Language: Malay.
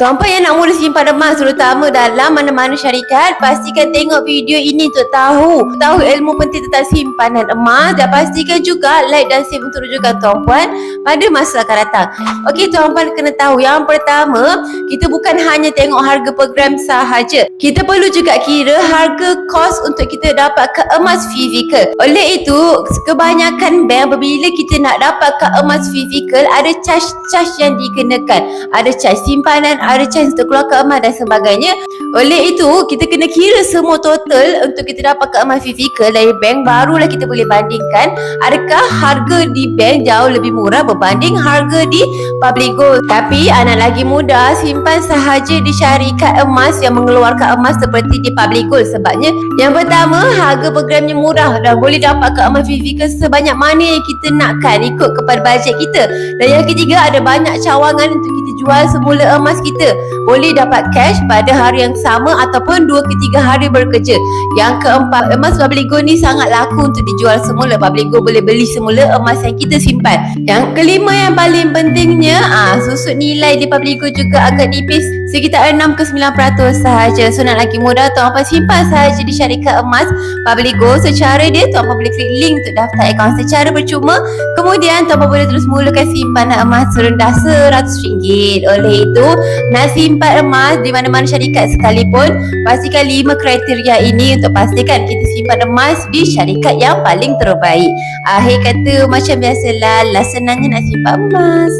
Tuan-puan yang nak mula simpan emas terutama dalam mana-mana syarikat, pastikan tengok video ini untuk tahu ilmu penting tentang simpanan emas, dan pastikan juga like dan save untuk rujukan tuan-puan pada masa akan datang. Okey, tuan-puan kena tahu yang pertama, kita bukan hanya tengok harga per gram sahaja. Kita perlu juga kira harga kos untuk kita dapatkan emas fizikal. Oleh itu, kebanyakan bank apabila kita nak dapatkan emas fizikal, ada charge yang dikenakan. Ada charge simpanan, ada charge untuk keluarkan emas dan sebagainya. Oleh itu, kita kena kira semua total untuk kita dapatkan emas fizikal dari bank, barulah kita boleh bandingkan adakah harga di bank jauh lebih murah berbanding harga di public gold. Tapi anak lagi muda simpan sahaja di syarikat emas yang mengeluarkan emas seperti di public gold. Sebabnya yang pertama, harga per gramnya murah dan boleh dapatkan emas fizikal sebanyak mana yang kita nakkan ikut kepada bajet kita. Dan yang ketiga, ada banyak cawangan untuk kita jual semula emas kita. Boleh dapat cash pada hari yang sama ataupun 2 ke 3 hari berkerja. Yang keempat, emas public gold ni sangat laku untuk dijual semula. Public gold boleh beli semula emas yang kita simpan. Yang kelima yang paling pentingnya, susut nilai di public gold juga agak nipis, sekitar 6 ke 9% sahaja. So nak lagi mudah, tuan-puan simpan sahaja di syarikat emas public gold. Secara dia, tuan-puan boleh klik link untuk daftar akaun secara percuma. Kemudian tuan-puan boleh terus mulakan simpanan emas serendah RM100. Oleh itu, nak simpan emas di mana-mana syarikat sekalipun, pastikan 5 kriteria ini untuk pastikan kita simpan emas di syarikat yang paling terbaik. Akhir kata, macam biasalah, senangnya nak simpan emas.